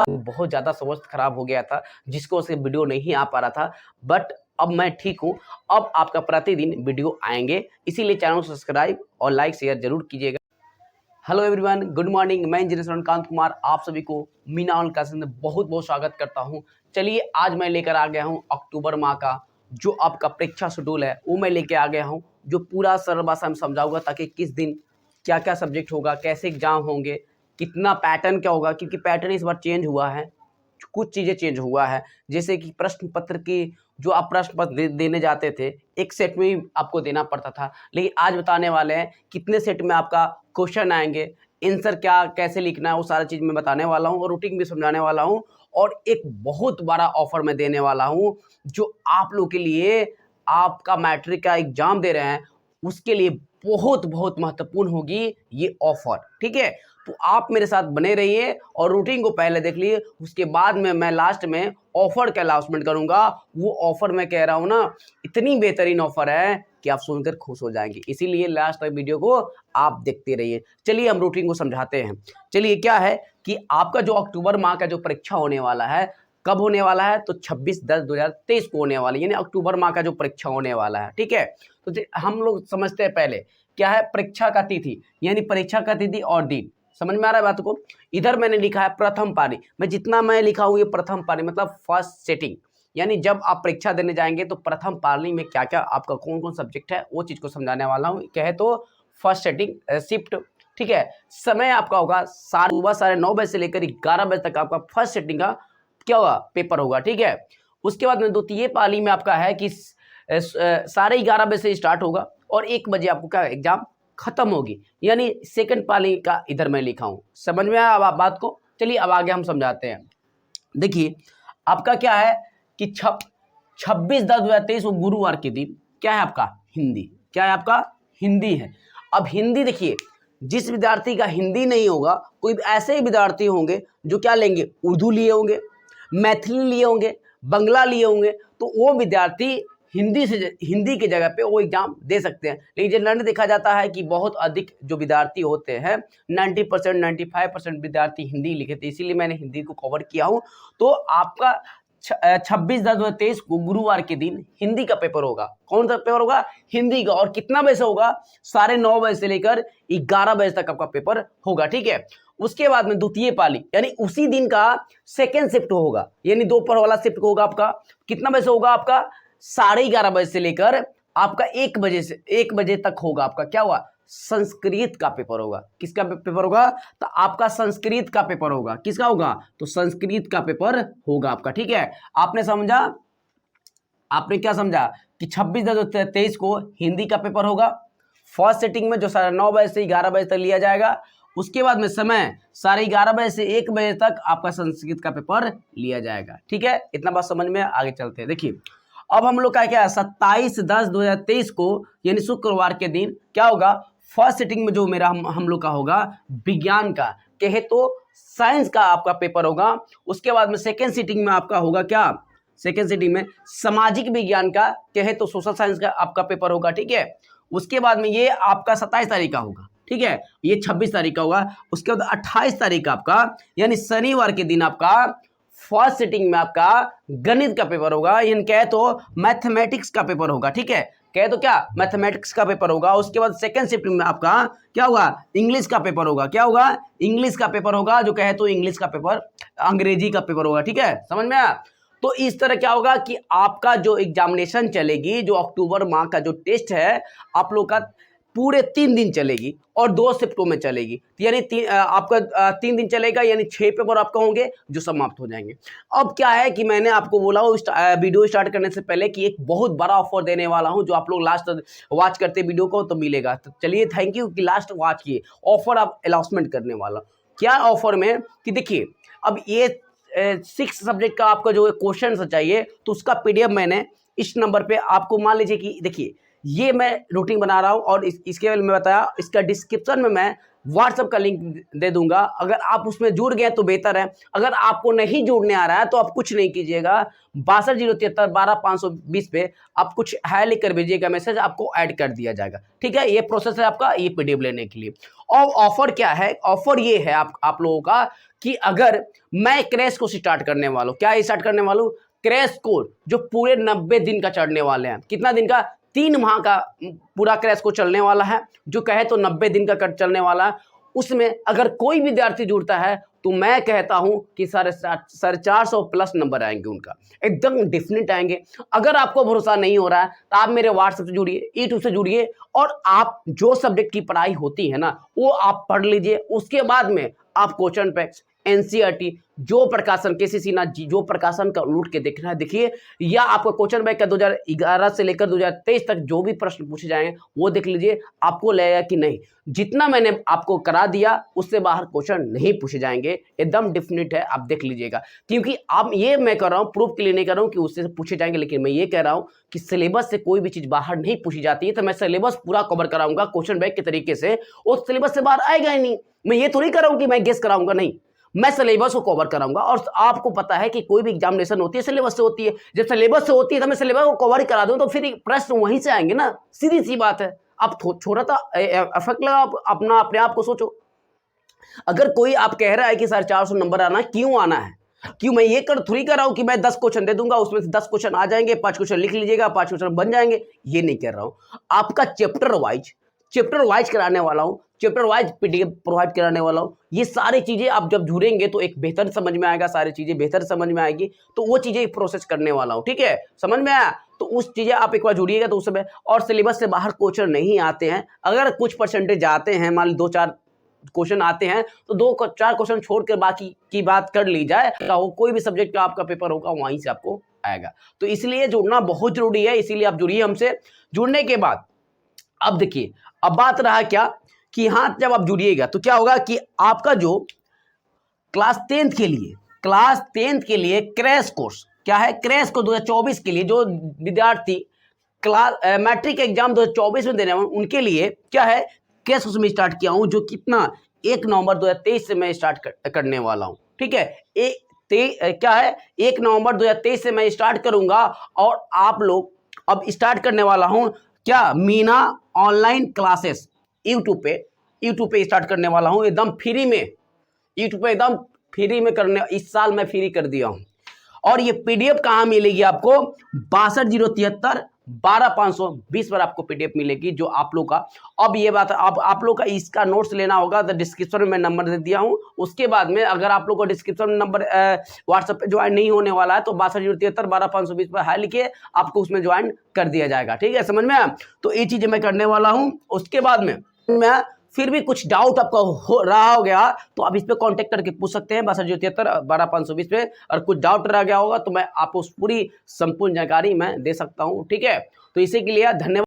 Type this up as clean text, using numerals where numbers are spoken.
बहुत ज़्यादा स्वास्थ्य खराब हो गया था, जिसको से वीडियो नहीं आ पा रहा था, बट अब मैं ठीक हूँ। अब आपका प्रतिदिन वीडियो आएंगे, इसीलिए चैनल को सब्सक्राइब और लाइक शेयर जरूर कीजिएगा। Hello everyone, good morning. मैं इंजीनियर श्रवणकांत कुमार आप सभी को मीना ऑनलाइन क्लासेस में बहुत बहुत स्वागत करता हूं। चलिए आज मैं लेकर आ गया हूं अक्टूबर माह का जो आपका परीक्षा शेड्यूल है वो मैं लेकर आ गया हूं, जो पूरा सरल भाषा में समझाऊंगा ताकि किस दिन क्या क्या सब्जेक्ट होगा, कैसे एग्जाम होंगे, कितना पैटर्न क्या होगा, क्योंकि पैटर्न इस बार चेंज हुआ है, कुछ चीज़ें चेंज हुआ है। जैसे कि प्रश्न पत्र की जो आप प्रश्न पत्र देने जाते थे, एक सेट में ही आपको देना पड़ता था, लेकिन आज बताने वाले हैं कितने सेट में आपका क्वेश्चन आएंगे, आंसर क्या कैसे लिखना है वो सारा चीज़ मैं बताने वाला हूँ और रूटीन भी समझाने वाला हूँ। और एक बहुत बड़ा ऑफर मैं देने वाला हूँ जो आप लोग के लिए, आपका मैट्रिक का एग्जाम दे रहे हैं उसके लिए बहुत बहुत महत्वपूर्ण होगी ये ऑफर। ठीक है, तो आप मेरे साथ बने रहिए और रूटीन को पहले देख लिए, उसके बाद में मैं लास्ट में ऑफर का अनाउंसमेंट करूंगा। वो ऑफर मैं कह रहा हूं ना, इतनी बेहतरीन ऑफर है कि आप सुनकर खुश हो जाएंगे, इसीलिए लास्ट तक वीडियो को आप देखते रहिए। चलिए हम रूटीन को समझाते हैं। चलिए क्या है कि आपका जो अक्टूबर माह का जो परीक्षा होने वाला है, कब होने वाला है, तो 26/10/2023 को होने वाला है, यानी अक्टूबर माह का जो परीक्षा होने वाला है। ठीक है, तो हम लोग समझते हैं पहले क्या है परीक्षा का तिथि, यानी परीक्षा का तिथि और दिन। समझ में आ रहा है बात को? इधर मैंने लिखा है प्रथम पारी, मैं जितना मैं लिखा हूं ये प्रथम पारी मतलब फर्स्ट सेटिंग, यानी जब आप परीक्षा देने जाएंगे तो प्रथम पारी में क्या क्या आपका कौन कौन सब्जेक्ट है वो चीज को समझाने वाला हूं। कहे तो फर्स्ट सेटिंग शिफ्ट। ठीक है, समय आपका होगा सुबह 9:30 बजे से लेकर 11 बजे तक आपका फर्स्ट सेटिंग का क्या होगा पेपर होगा। ठीक है, उसके बाद में द्वितीय पाली में आपका है कि 11:30 बजे से स्टार्ट होगा और 1 बजे आपको क्या एग्जाम खत्म होगी, यानी सेकंड पाली का इधर मैं लिखा हूं। समझ में आया अब आप बात को? चलिए अब आगे हम समझाते हैं। देखिए आपका क्या है कि 26/10/2023 गुरुवार के दिन क्या है आपका हिंदी, क्या है आपका हिंदी है। अब हिंदी देखिए, जिस विद्यार्थी का हिंदी नहीं होगा, कोई ऐसे ही विद्यार्थी होंगे जो क्या लेंगे, उर्दू लिए होंगे, मैथिली लिए होंगे, बंगला लिए होंगे, तो वो विद्यार्थी हिंदी की जगह पे वो एग्जाम दे सकते हैं। लेकिन जनरली देखा जाता है कि बहुत अधिक जो विद्यार्थी होते हैं 90% 95% विद्यार्थी हिंदी लिखे थे, इसीलिए मैंने हिंदी को कवर किया हूं। तो आपका 26/10/2023 को गुरुवार के दिन हिंदी का पेपर होगा। कौन सा पेपर होगा? हिंदी का। और कितना बजे से होगा? 9:30 बजे से लेकर 11 बजे तक आपका पेपर होगा। ठीक है, उसके बाद में द्वितीय पाली यानी उसी दिन का सेकेंड शिफ्ट होगा, यानी दोपहर वाला शिफ्ट होगा आपका। कितना बजे से होगा? आपका 11:30 बजे से लेकर आपका 1 बजे तक होगा। आपका क्या हुआ? संस्कृत का पेपर होगा। किसका पेपर होगा? तो आपका संस्कृत का पेपर होगा। किसका होगा? तो संस्कृत का पेपर होगा आपका। ठीक है, आपने समझा? आपने क्या समझा कि 26/10/2023 को हिंदी का पेपर होगा फर्स्ट सेटिंग में, जो 9:30 बजे से 11 बजे तक लिया जाएगा। उसके बाद में समय 11:30 बजे से 1 बजे तक आपका संस्कृत का पेपर लिया जाएगा। ठीक है, इतना बात समझ में? आगे चलते हैं। देखिए अब हम लोग का क्या है 27/10/2023 को यानी शुक्रवार के दिन क्या होगा? फर्स्ट सेटिंग में जो मेरा हम लोग का होगा विज्ञान का, कहे तो साइंस का आपका पेपर होगा। उसके बाद में सेकेंड सीटिंग में आपका होगा क्या? सेकेंड सीटिंग में सामाजिक विज्ञान का, कहे तो सोशल साइंस का आपका पेपर होगा। ठीक है, उसके बाद में ये आपका 27 तारीख का होगा। ठीक है, ये 26 तारीख का होगा। उसके बाद 28 तारीख का आपका यानी शनिवार के दिन आपका फर्स्ट सिटिंग में आपका गणित का पेपर होगा, यानी कहे तो मैथमेटिक्स का पेपर होगा। ठीक है, कहे तो क्या मैथमेटिक्स का पेपर होगा। उसके बाद सेकंड शिफ्टिंग में आपका क्या होगा? इंग्लिश का पेपर होगा। क्या होगा? इंग्लिश का पेपर होगा, जो कहे तो इंग्लिश का पेपर, अंग्रेजी का पेपर होगा। ठीक है, समझ में आया? तो इस तरह क्या होगा कि आपका जो एग्जामिनेशन चलेगी, जो अक्टूबर माह का जो टेस्ट है आप लोग का पूरे 3 दिन चलेगी और 2 शिफ्टों में चलेगी, यानी आपका 3 दिन चलेगा, यानी 6 पेपर आपका होंगे जो समाप्त हो जाएंगे। अब क्या है कि मैंने आपको बोला वीडियो स्टार्ट करने से पहले कि एक बहुत बड़ा ऑफर देने वाला हूं, जो आप लोग लास्ट वॉच करते वीडियो को तो मिलेगा। तो चलिए थैंक यू कि लास्ट वॉच किए। ऑफर आप अनाउंसमेंट करने वाला क्या ऑफर में कि देखिए अब ये 6 सब्जेक्ट का आपका जो क्वेश्चन चाहिए तो उसका पीडीएफ मैंने इस नंबर पे आपको, मान लीजिए कि देखिए ये मैं रूटीन बना रहा हूं और इसके बारे में बताया, इसका डिस्क्रिप्शन में मैं व्हाट्सएप का लिंक दे दूंगा। अगर आप उसमें जुड़ गए तो बेहतर है, अगर आपको नहीं जुड़ने आ रहा है तो आप कुछ नहीं कीजिएगा, 6203712520 पे आप कुछ है लिख कर भेजिएगा मैसेज, आपको ऐड कर दिया जाएगा। ठीक है, ये प्रोसेस है आपका ये पीडीएफ लेने के लिए। और ऑफर क्या है, ऑफर ये है आप लोगों का कि अगर मैं क्रैश कोर्स स्टार्ट करने वाला हूँ, क्या स्टार्ट करने वाला हूँ, क्रैश कोर्स जो पूरे 90 दिन का चढ़ने वाले हैं। कितना दिन का, 3 माह का पूरा क्रैश कोर्स चलने वाला है, जो कहे तो 90 दिन का चलने वाला है। उसमें अगर कोई विद्यार्थी जुड़ता है तो मैं कहता हूं कि 450 प्लस नंबर आएंगे उनका, एकदम डेफिनेट आएंगे। अगर आपको भरोसा नहीं हो रहा है तो आप मेरे व्हाट्सएप से जुड़िए, यूट्यूब से जुड़िए, और आप जो सब्जेक्ट की पढ़ाई होती है ना वो आप पढ़ लीजिए। उसके बाद में आप क्वेश्चन पैक्स, एनसीईआरटी, जो प्रकाशन केसीसी ना जो प्रकाशन का लूट के देखना है देखिए, या आपका क्वेश्चन बैंक का 2011 से लेकर 2023 तक जो भी प्रश्न पूछे जाएंगे वो देख लीजिए, आपको लगेगा कि नहीं जितना मैंने आपको करा दिया उससे बाहर क्वेश्चन नहीं पूछे जाएंगे, एकदम डेफिनेट है, आप देख लीजिएगा। क्योंकि आप ये मैं कर रहा हूँ प्रूफ के लिए नहीं कर रहा हूँ कि उससे पूछे जाएंगे, लेकिन मैं ये कह रहा हूँ कि सिलेबस से कोई भी चीज बाहर नहीं पूछी जाती है, तो मैं सिलेबस पूरा कवर कराऊंगा क्वेश्चन बैंक के तरीके से, और सिलेबस से बाहर आएगा ही नहीं। मैं ये थोड़ी कर रहा हूँ कि मैं गेस कराऊंगा, नहीं, मैं सिलेबस को कवर कराऊंगा। और आपको पता है कि कोई भी एग्जामिनेशन होती है सिलेबस से होती है, जब सिलेबस से होती है तो मैं सिलेबस को कवर करा दूं तो फिर प्रश्न वहीं से आएंगे ना, सीधी सी बात है। आप छोटा सा इफेक्ट लगा, अपना अपने आप को सोचो। अगर कोई आप कह रहा है कि 450 नंबर आना, क्यों आना है, क्यों मैं ये थोड़ी कर रहा हूं कि मैं 10 क्वेश्चन दे दूंगा, उसमें से 10 क्वेश्चन आ जाएंगे, 5 क्वेश्चन लिख लीजिएगा, 5 क्वेश्चन बन जाएंगे, ये नहीं कर रहा हूं। आपका चैप्टर वाइज कराने वाला हूं, चैप्टर वाइज पीडीएफ प्रोवाइड कराने वाला हूं। ये सारी चीजें आप जब जुड़ेंगे तो एक बेहतर समझ में आएगा, सारी चीजें बेहतर समझ में आएगी, तो वो चीजें प्रोसेस करने वाला हूं, ठीक है, समझ में आया। तो उस चीजें आप एक बार जुड़िएगा तो उस समय, और सिलेबस से बाहर क्वेश्चन नहीं आते हैं। अगर कुछ परसेंटेज आते हैं, मान ली 2-4 क्वेश्चन आते हैं तो 2-4 क्वेश्चन छोड़कर बाकी की बात कर ली जाए, तो कोई भी सब्जेक्ट का आपका पेपर होगा वहीं से आपको आएगा। तो इसलिए जुड़ना बहुत जरूरी है, इसीलिए आप जुड़िए हमसे। जुड़ने के बाद अब देखिए, अब बात रहा क्या कि हाँ, जब आप जुड़िएगा तो क्या होगा कि आपका जो क्लास 10th के लिए क्रैश कोर्स, क्या है, क्रैश कोर्स 2024 के लिए जो विद्यार्थी क्लास मैट्रिक एग्जाम 2024 में देने वाले उनके लिए क्या है, क्रैश कोर्स में स्टार्ट किया हूं, जो कितना 1 नवंबर 2023 से मैं स्टार्ट करने वाला हूं, ठीक है। क्या है, 1 नवंबर 2023 से मैं स्टार्ट करूंगा, और आप लोग अब स्टार्ट करने वाला हूं क्या, मीना ऑनलाइन क्लासेस यूट्यूब पे स्टार्ट करने वाला हूं, एकदम फ्री में, यूट्यूब पे एकदम फ्री में करने, इस साल मैं फ्री कर दिया हूं। और ये पीडीएफ कहां मिलेगी आपको, 6203 12520 पर आपको पीडीएफ मिलेगी, जो आप लोग का। अब ये बात, आप लोग का इसका नोट्स लेना होगा तो डिस्क्रिप्शन में मैं नंबर दे दिया हूं। उसके बाद में अगर आप लोग को डिस्क्रिप्शन में नंबर व्हाट्सएप पे ज्वाइन नहीं होने वाला है तो 6203 12520 पर हाई लिखिए, आपको उसमें ज्वाइन कर दिया जाएगा, ठीक है, समझ में आया। तो ये चीजें मैं करने वाला हूं। उसके बाद में मैं फिर भी कुछ डाउट आपका हो रहा हो गया तो आप इस पे कांटेक्ट करके पूछ सकते हैं 6273 12520 पे। और कुछ डाउट रह गया होगा तो मैं आपको पूरी संपूर्ण जानकारी मैं दे सकता हूं, ठीक है। तो इसी के लिए धन्यवाद।